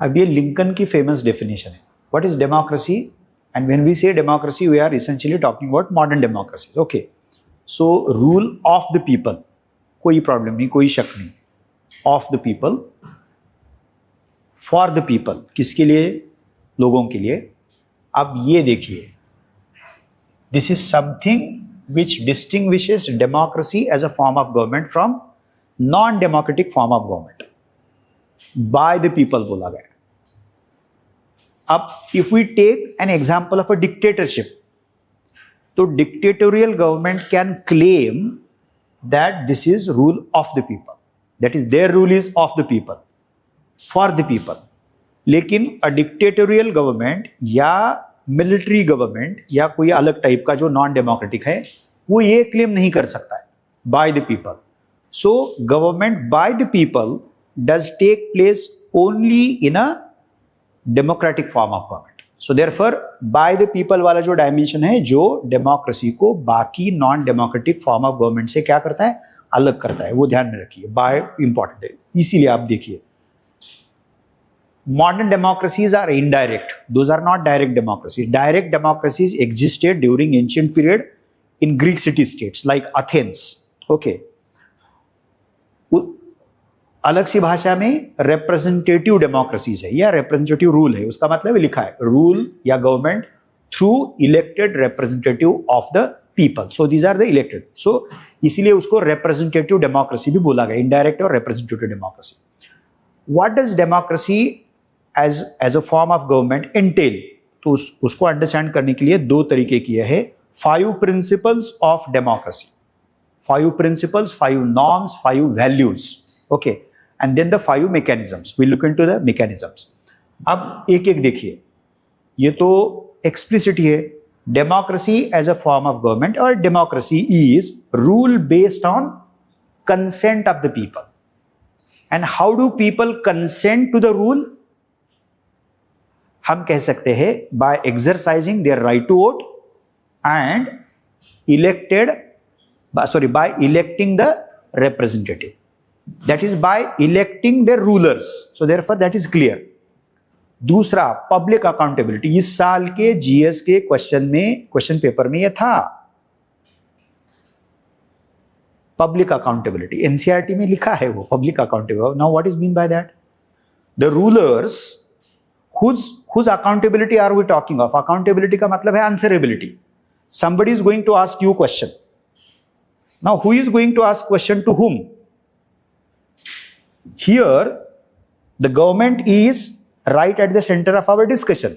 अब ये लिंकन की फेमस डेफिनेशन है, what is democracy, and when we say democracy we are essentially talking about modern democracy. Okay, so rule of the people, कोई problem नहीं, कोई शक नहीं. Of the people, for the people, किसके लिए? लोगों के लिए. अब ये देखिए, this is something which distinguishes democracy as a form of government from non-democratic form of government. By the people बोला गया. अब if we take an example of a dictatorship, तो dictatorial government can claim that this is rule of the people, that is their rule is of the people, for the people. लेकिन a dictatorial government या military government या कोई अलग type का जो non democratic है, वो ये क्लेम नहीं कर सकता है by the people. So government by the people does take place only in a democratic form of government. So therefore by the people वाला जो डायमेंशन है, जो डेमोक्रेसी को बाकी non democratic form of government से क्या करता है? अलग करता है. वो ध्यान में रखिए, बाय इंपॉर्टेंट है. इसीलिए आप देखिए, modern democracies are indirect, those are not direct democracies. Direct democracies existed during ancient period in Greek city states like Athens. Okay, अलग सी भाषा में representative democracies है या representative rule है. उसका मतलब लिखा है rule या government through elected representative of the people. So these are the elected. So इसीलिए उसको representative democracy भी बोला गया, indirect और representative democracy. What does democracy as a form of government entail? तो उसको अंडरस्टैंड करने के लिए दो तरीके किए हैं. 5 principles of democracy, 5 principles, 5 norms, 5 values. Okay, and then the 5 mechanisms. We look into the mechanisms. अब एक एक देखिए, ये तो explicit ही है. Democracy as a form of government or democracy is rule based on consent of the people. And how do people consent to the rule? हम कह सकते हैं by exercising their right to vote and by electing the representative. That is by electing their rulers. So therefore that is clear. दूसरा, public accountability. इस साल के GS के question paper में यह था. Public accountability, NCERT में लिखा है वो public accountability. Now what is mean by that? The rulers whose accountability are we talking of? Accountability का मतलब है answerability. Somebody is going to ask you question. Now who is going to ask question to whom? Here the government is right at the center of our discussion.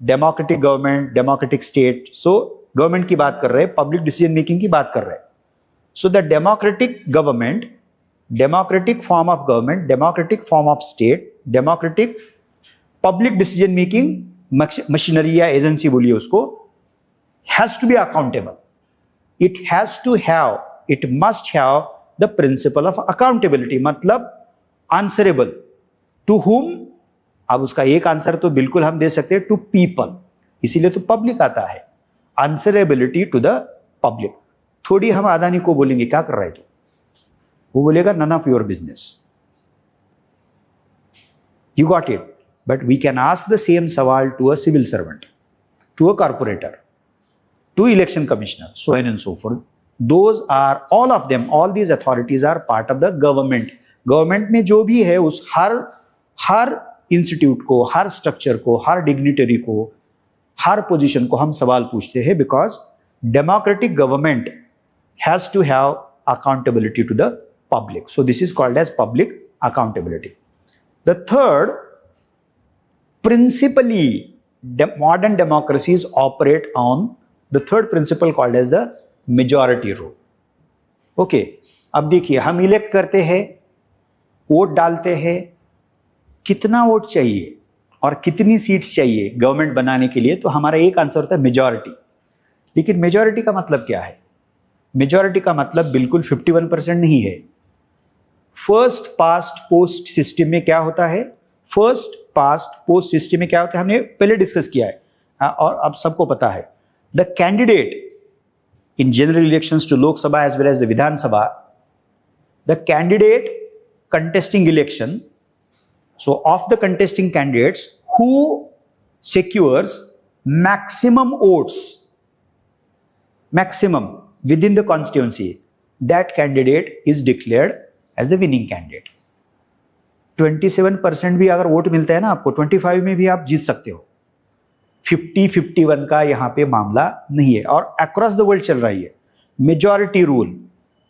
Democratic government, democratic state. So government की बात कर रहे हैं, public decision making की बात कर रहे हैं. So the democratic government, democratic form of government, democratic form of state, democratic public decision making machinery या agency बोलिए उसको, has to be accountable. It has to have, it must have the principle of accountability. मतलब answerable to whom? अब उसका एक answer तो बिल्कुल हम दे सकते हैं, to people. इसीलिए तो public आता है. Answerability to the public. थोड़ी हम अदानी को बोलेंगे क्या कर रहा है तू, वो बोलेगा none of your business. You got it. But we can ask the same सवाल to a civil servant, to a corporator, to election commissioner, so on and so forth. Those are all of them, all these authorities are part of the government. Government में जो भी है उस हर institute को, हर structure को, हर dignitary को, हर position को हम सवाल पूछते हैं, because democratic government has to have accountability to the public. So this is called as public accountability. The third, principally modern democracies operate on the third principle called as the majority rule. Okay, अब देखिए, हम elect करते हैं, vote डालते हैं, कितना vote चाहिए और कितनी सीट्स चाहिए गवर्नमेंट बनाने के लिए, तो हमारा एक आंसर होता है मेजॉरिटी. लेकिन मेजॉरिटी का मतलब क्या है? मेजॉरिटी का मतलब बिल्कुल 51% नहीं है. फर्स्ट पास्ट पोस्ट सिस्टम में क्या होता है? फर्स्ट पास्ट पोस्ट सिस्टम में क्या होता है हमने पहले डिस्कस किया है और अब सबको पता है. The candidate in general elections to Lok Sabha as well as the Vidhan Sabha, the candidate contesting election So of the contesting candidates, who secures maximum votes, maximum within the constituency, that candidate is declared as the winning candidate. 27% भी अगर vote मिलता है ना आपको, 25 में भी आप जीत सकते हो. 50-51 का यहां पे मामला नहीं है, और अक्रॉस द वर्ल्ड चल रही है मेजॉरिटी रूल.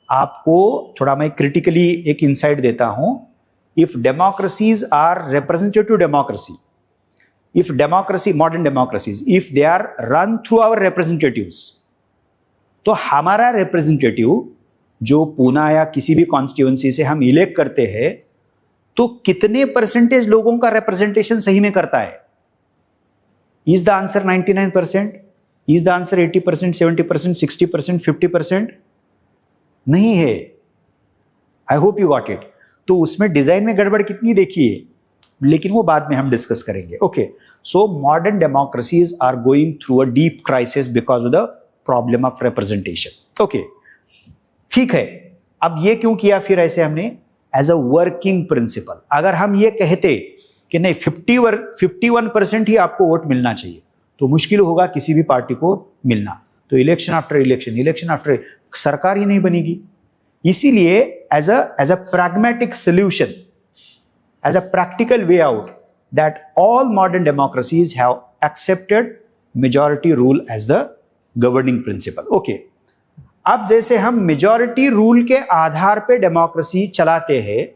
आपको थोड़ा मैं क्रिटिकली एक इंसाइट देता हूं. If democracies are representative democracy, if democracy, modern democracies, if they are run through our representatives, तो हमारा रिप्रेजेंटेटिव जो पूना या किसी भी कॉन्स्टिट्यूएंसी से हम इलेक्ट करते हैं, तो कितने परसेंटेज लोगों का रिप्रेजेंटेशन सही में करता है? Is the answer 99%? Is the answer 80%, 70%, 60%, 50%? नहीं है. आई होप यू गॉट इट. तो उसमें डिजाइन में गड़बड़ कितनी देखी है, लेकिन वो बाद में हम डिस्कस करेंगे. Okay, so modern democracies are going through a deep crisis because of the problem of representation. Okay, ठीक है. अब ये क्यों किया फिर ऐसे हमने? As a working principle. अगर हम ये कहते कि नहीं 51% ही आपको वोट मिलना चाहिए, तो मुश्किल होगा किसी भी पार्टी को मिलना. तो इलेक्शन आफ्टर इलेक्शन सरकार ही नहीं बनेगी. इसीलिए as a pragmatic solution, as a practical way out, that all modern democracies have accepted majority rule as the governing principle. Okay, अब जैसे हम मेजॉरिटी रूल के आधार पे डेमोक्रेसी चलाते हैं,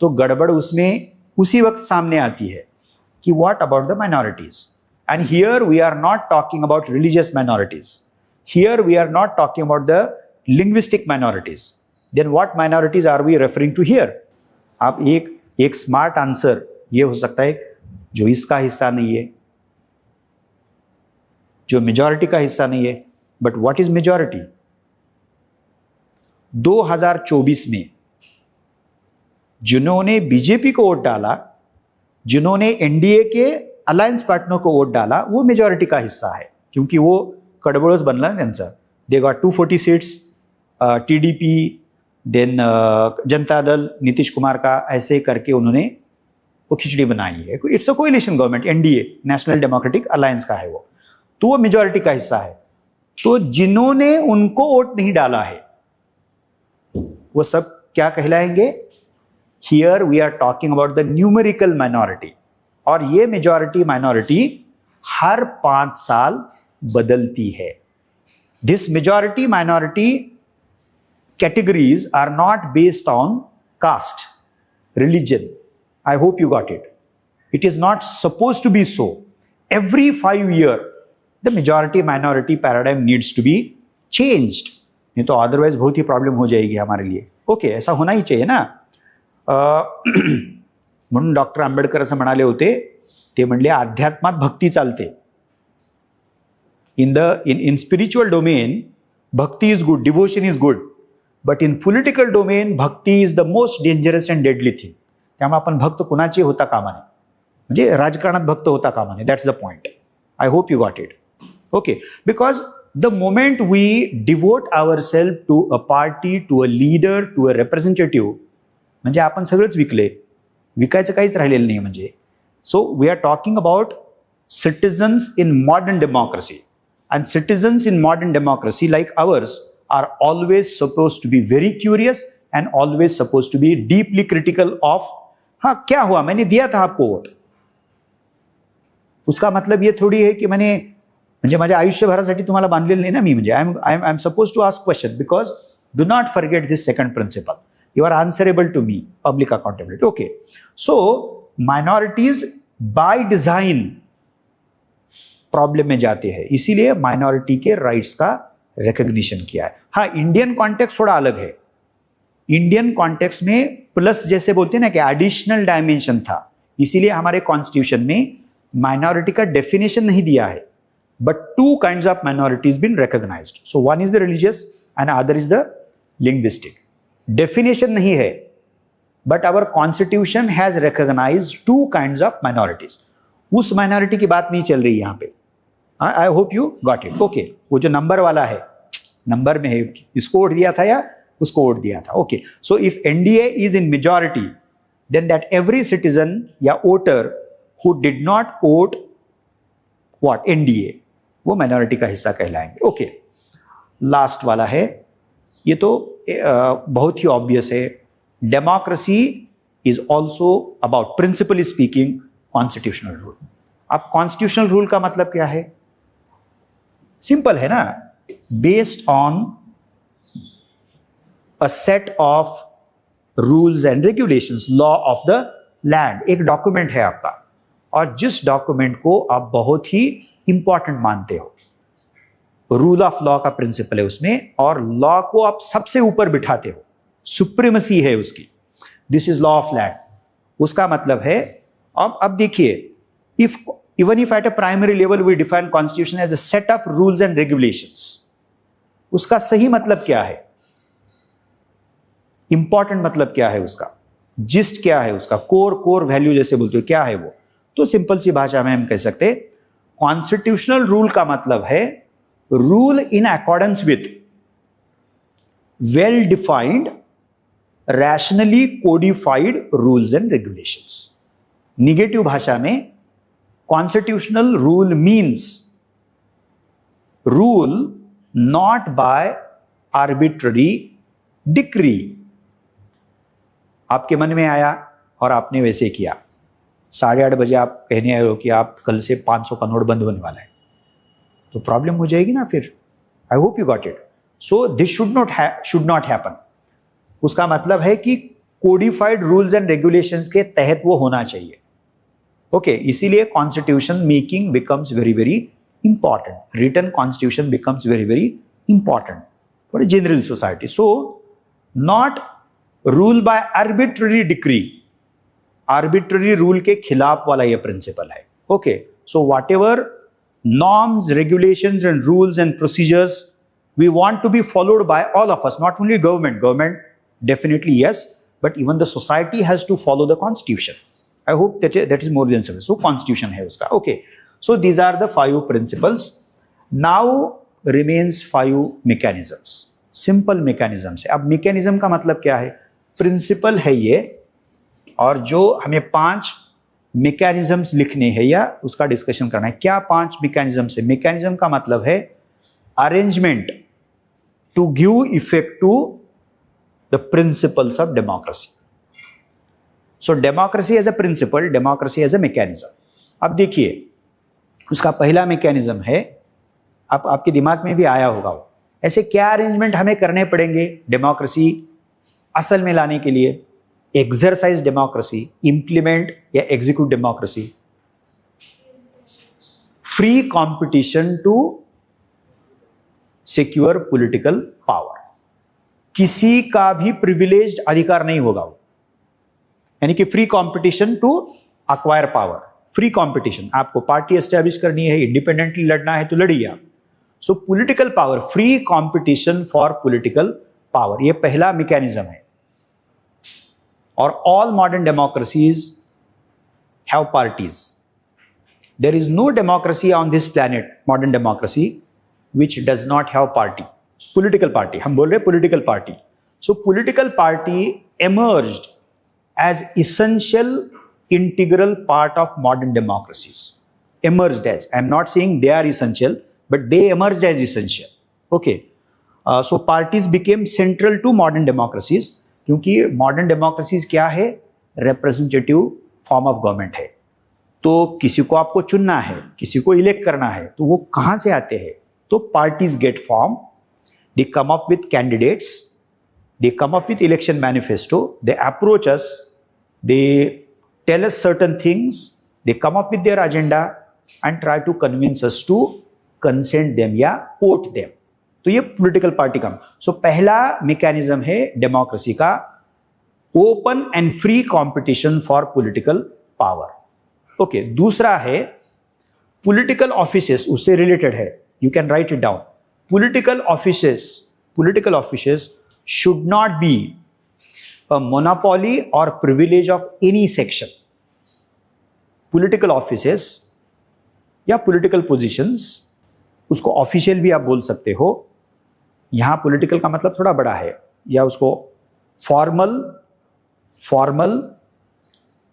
तो गड़बड़ उसमें उसी वक्त सामने आती है कि what about the minorities. And here we are not talking about religious minorities, here we are not talking about the linguistic minorities. Then what minorities are we referring to here? आप एक स्मार्ट आंसर ये हो सकता है जो इसका हिस्सा नहीं है, जो मेजॉरिटी का हिस्सा नहीं है. But what is majority? 2024 में जिन्होंने बीजेपी को वोट डाला, जिन्होंने एनडीए के अलायन्स पार्टनर को वोट डाला, वो मेजॉरिटी का हिस्सा है, क्योंकि वो कडबडोस बनला ना त्यांचा. They got 240 seats. TDP, then Janata Dal, Nitish Kumar का, ऐसे करके उन्होंने वो खिचड़ी बनाई है. It's a coalition government, NDA, national democratic alliance का है वो, तो वो मेजॉरिटी का हिस्सा है. तो जिन्होंने उनको वोट नहीं डाला है, वो सब क्या कहलाएंगे? Here we are talking about the numerical minority. और ये मेजॉरिटी माइनॉरिटी हर 5 साल बदलती है. This majority minority categories are not based on caste, religion. I hope you got it. It is not supposed to be so. Every 5 years, the majority minority paradigm needs to be changed. नहीं तो otherwise बहुत ही problem हो जाएगी हमारे लिए. Okay, ऐसा होना ही चाहिए ना. म्हणून डॉक्टर आंबेडकर असं म्हणाले होते, ते म्हणले अध्यात्मात भक्ती चालते. in spiritual domain, bhakti is good, devotion is good. But in political domain bhakti is the most dangerous and deadly thing. त्यामुळे आपण भक्त कुणाची होता कामा नये, म्हणजे राजकारणात भक्त होता कामा नये. That's the point. I hope you got it. Okay, because the moment we devote our self to a party, to a leader, to a representative, म्हणजे आपण सगळंच विकले, विकायचं काहीच राहिलेलं नाही. म्हणजे so we are talking about citizens in modern democracy. And citizens in modern democracy like ours are always supposed to be very curious and always supposed to be deeply critical of, हाँ क्या हुआ, मैंने दिया था आपको vote, उसका मतलब ये थोड़ी है की मैंने म्हणजे माझ्या आयुष्यभरासाठी तुम्हाला बांधलेलं नाही ना मी. म्हणजे I am suppose to ask question, because do not forget this second principle. You are answerable to me, public accountability. Okay, so minorities by design problem में जाते हैं, इसीलिए माइनॉरिटी के राइट्स का रिकॉग्निशन किया है. हाँ, इंडियन कॉन्टेक्स्ट थोड़ा अलग है. इंडियन कॉन्टेक्स्ट में प्लस जैसे बोलते हैं ना कि एडिशनल डायमेंशन था, इसीलिए हमारे कॉन्स्टिट्यूशन में माइनॉरिटी का डेफिनेशन नहीं दिया है. But 2 kinds of minorities been recognised. So one is the religious and other is the linguistic. Definition नहीं है, but our constitution has recognised 2 kinds of minorities. उस माइनॉरिटी की बात नहीं चल रही यहां पे. I hope you got it. Okay, वो जो नंबर वाला है, नंबर में है, इसको वोट दिया था या उसको वोट दिया था. Okay, so if NDA is in majority, then that every citizen या voter who did not vote what NDA वो minority का हिस्सा कहलाएंगे. ओके, लास्ट वाला है, ये तो बहुत ही ऑब्वियस है. Democracy is also about, principally speaking, constitutional rule. अब कॉन्स्टिट्यूशनल रूल का मतलब क्या है? सिंपल है ना, based on a set of rules and regulations, law of the land. एक डॉक्यूमेंट है आपका, और जिस डॉक्यूमेंट को आप बहुत ही इंपॉर्टेंट मानते हो, रूल ऑफ लॉ का प्रिंसिपल है उसमें, और लॉ को आप सबसे ऊपर बिठाते हो, सुप्रीमेसी है उसकी. This is law of land. उसका मतलब है, अब देखिए, if even if at a primary level we define constitution as a set of rules and regulations, उसका सही मतलब क्या है? इंपॉर्टेंट मतलब क्या है उसका? जिस्ट क्या है उसका? कोर वैल्यू जैसे बोलते हो, क्या है वो? तो सिंपल सी भाषा में हम कह सकते हैं, कॉन्स्टिट्यूशनल रूल का मतलब है rule in accordance with well defined, rationally codified rules and regulations. Negative भाषा में constitutional rule means rule not by arbitrary decree. आपके मन में आया और आपने वैसे किया. 8:30 बजे आप कहने आए हो कि आप कल से 500 का नोट बंद होने वाला है, तो प्रॉब्लम हो जाएगी ना फिर. आई hope you got it. So this should not happen. उसका मतलब है कि कोडिफाइड रूल्स एंड रेगुलेशंस के तहत वो होना चाहिए. ओके, इसीलिए constitution making becomes very very important. Written constitution becomes very very important for a general society. So not rule by arbitrary decree. Arbitrary rule के खिलाफ वाला यह प्रिंसिपल है. Okay, so whatever norms, regulations and rules and procedures we want to be followed by all of us, not only government definitely yes, but even the society has to follow the constitution. I hope that is more than service. So constitution hai uska. Okay, so these are the 5 principles. Now remains 5 mechanisms, simple mechanisms. अब mechanism का मतलब क्या है? Principal है ये, और जो हमें 5 मैकेनिज्म्स लिखने हैं या उसका डिस्कशन करना है. क्या 5 मैकेनिज्म्स है? मैकेनिज्म का मतलब है arrangement to give effect to the principles of democracy. So democracy as a principle, democracy as a mechanism. अब देखिए, उसका पहला मैकेनिज्म है, आपके दिमाग में भी आया होगा वो, ऐसे क्या अरेंजमेंट हमें करने पड़ेंगे डेमोक्रेसी असल में लाने के लिए? एक्सरसाइज डेमोक्रेसी, इंप्लीमेंट या execute democracy, free competition to secure political power. किसी का भी प्रिविलेज्ड अधिकार नहीं होगा वो, यानी कि free competition to acquire power. Free competition, आपको पार्टी एस्टैब्लिश करनी है, इंडिपेंडेंटली लड़ना है तो लड़िए आप. So political power, free competition for political power, ये पहला मैकेनिज्म है. Or all modern democracies have parties. There is no democracy on this planet, modern democracy, which does not have party. Political party. हम बोल रहे हैं political party. So political party emerged as essential, integral part of modern democracies. Emerged as. I am not saying they are essential, but they emerged as essential. Okay. So parties became central to modern democracies. क्योंकि modern democracies क्या है? Representative form of government है. तो किसी को आपको चुनना है, किसी को इलेक्ट करना है, तो वो कहां से आते हैं? तो parties get form, they come up with candidates, they come up with election manifesto, they approach us, they tell us certain things, they come up with their agenda and try to convince us to consent them या vote them. तो ये political party का. सो पहला mechanism है democracy का, open and free competition for political power. Okay, दूसरा है political offices, उससे रिलेटेड है, you can write it down. Political offices should not be a monopoly or privilege of any section. Political offices या political positions, उसको official भी आप बोल सकते हो. यहां पॉलिटिकल का मतलब थोड़ा बड़ा है, या उसको formal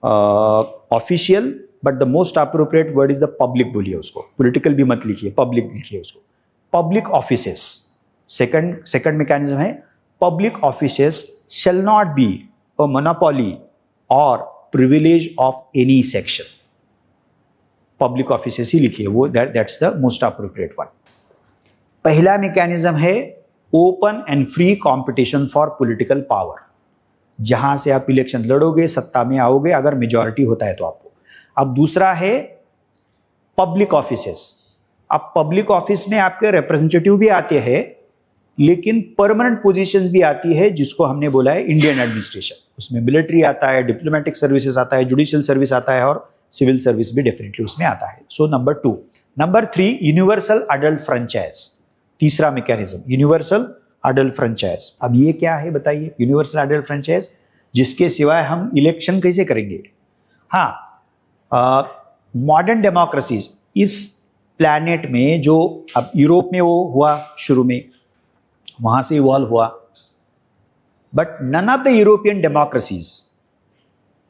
official, but the most appropriate word is the public बोलिए उसको, पॉलिटिकल भी मत लिखिए, पब्लिक लिखिए उसको। पब्लिक ऑफिसेस, सेकंड मैकेनिज्म है, public offices shall not be a monopoly or privilege of any section. Public offices ही लिखिए, वो that's the most appropriate one. पहला मैकेनिज्म है open and free competition for political power, जहां से आप election लड़ोगे, सत्ता में आओगे अगर मेजॉरिटी होता है तो आपको। अब दूसरा है पब्लिक ऑफिसेस। अब पब्लिक ऑफिस में आपके रिप्रेजेंटेटिव भी आते हैं, लेकिन परमानेंट पोजीशंस भी आती है, जिसको हमने बोला है इंडियन एडमिनिस्ट्रेशन। उसमें मिलिट्री आता है, डिप्लोमेटिक सर्विसेज आता है, जुडिशियल सर्विस आता है, और सिविल सर्विस भी डेफिनेटली उसमें आता है। So number 2। Number 3, universal adult franchise, तीसरा मैकेनिज्म, यूनिवर्सल अडल्ट फ्रेंचाइज। अब ये क्या है बताइए? यूनिवर्सल अडल्ट फ्रेंचाइज, जिसके सिवाय हम इलेक्शन कैसे करेंगे? हाँ, मॉडर्न डेमोक्रेसीज इस प्लैनेट में, जो अब यूरोप में वो हुआ शुरू में, वहां से इवॉल्व हुआ, but none of the European democracies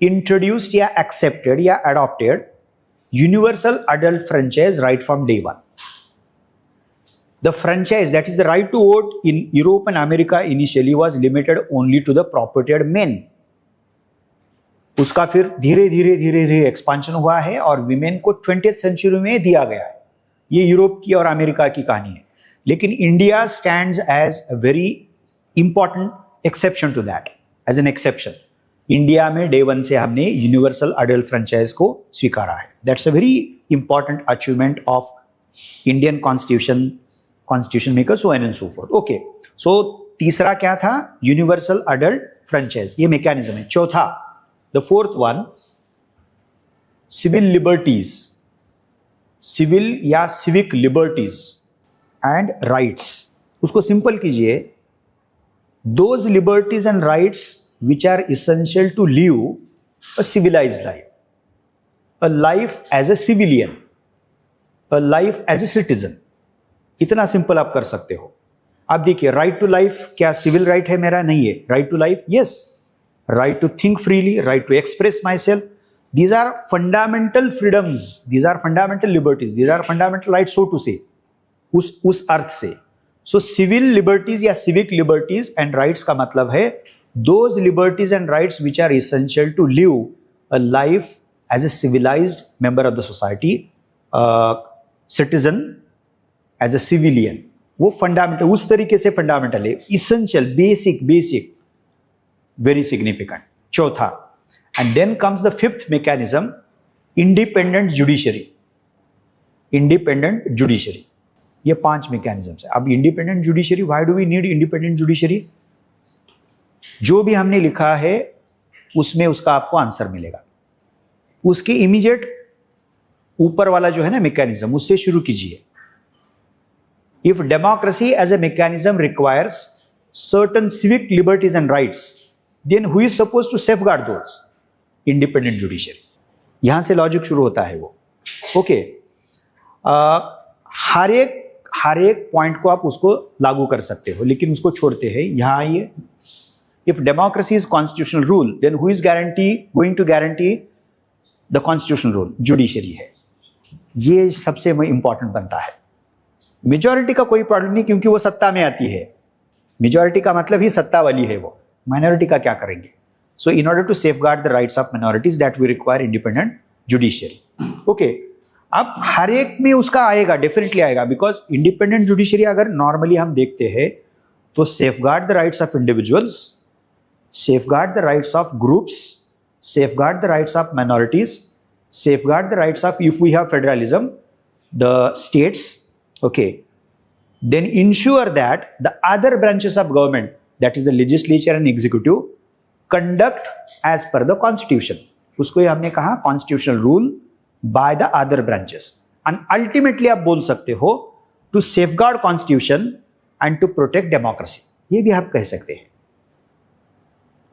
introduced या एक्सेप्टेड या adopted universal adult franchise right from day one. The franchise, that is the right to vote in Europe and America initially, was limited only to the propertied men. उसका फिर धीरे धीरे expansion हुआ है और women को 20th century में दिया गया है। ये यूरोप की और अमेरिका की कहानी है, लेकिन India stands as a very important exception to that, as an exception. India में डे वन से हमने यूनिवर्सल अडल्ट फ्रेंचाइज को स्वीकारा है। That's a very important achievement of Indian constitution maker, so and so forth. Okay, so तीसरा क्या था? Universal adult franchise, ये मैकेनिज्म है। चौथा, the fourth one, civil liberties, civil या सिविक लिबर्टीज एंड राइट्स। उसको सिंपल कीजिए, those liberties and rights which are essential to live a civilized life, a life as a civilian, a life as a citizen. इतना simple आप कर सकते हो। आप देखिए, राइट टू लाइफ क्या सिविल राइट है मेरा? नहीं है। Right to life, yes. Right to think freely, right to express myself, these are fundamental freedoms, these are fundamental liberties, these are fundamental right, so to say, उस अर्थ से। So civil liberties या civic liberties and rights का मतलब है those liberties and rights which are essential to live a life as a civilized member of the society, citizen, as a civilian. वो fundamental, उस तरीके से फंडामेंटल है, essential, basic, very significant. चौथा, and then comes the fifth mechanism, independent judiciary. Independent judiciary, ये 5 mechanisms है। अब independent judiciary, why do we need independent judiciary? जो भी हमने लिखा है उसमें उसका आपको आंसर मिलेगा। उसके इमीडिएट ऊपर वाला जो है ना मैकेनिज्म, उससे शुरू कीजिए। If democracy as a mechanism requires certain civic liberties and rights, then who is supposed to safeguard those? Independent judiciary. यहां से लॉजिक शुरू होता है वो। ओके, हर एक पॉइंट को आप उसको लागू कर सकते हो, लेकिन उसको छोड़ते हैं। यहां आइए, if democracy is constitutional rule, then who is going to guarantee the constitutional rule? Judiciary है। ये सबसे इंपॉर्टेंट बनता है। मेजॉरिटी का कोई प्रॉब्लम नहीं, क्योंकि वो सत्ता में आती है। मेजॉरिटी का मतलब ही सत्ता वाली है वो। माइनॉरिटी का क्या करेंगे? So in order to safeguard the rights of minorities that we require independent judiciary. Okay, अब हर एक में उसका आएगा, डेफिनेटली आएगा, बिकॉज इंडिपेंडेंट जुडिशियरी अगर नॉर्मली हम देखते हैं तो safeguard the rights of individuals, safeguard the rights of groups, safeguard the rights of minorities, safeguard the rights of, if we have federalism, the states. Okay, then ensure that the other branches of government, that is the legislature and executive, conduct as per the constitution. उसको हमने कहा constitutional rule by the other branches. And ultimately आप बोल सकते हो to safeguard constitution and to protect democracy. ये भी आप कह सकते हैं.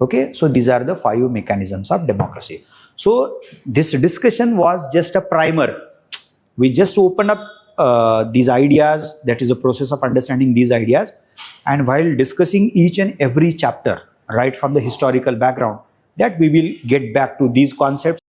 Okay, so these are the 5 mechanisms of democracy. So this discussion was just a primer. We just opened up these ideas, that is a process of understanding these ideas, and while discussing each and every chapter right from the historical background, that we will get back to these concepts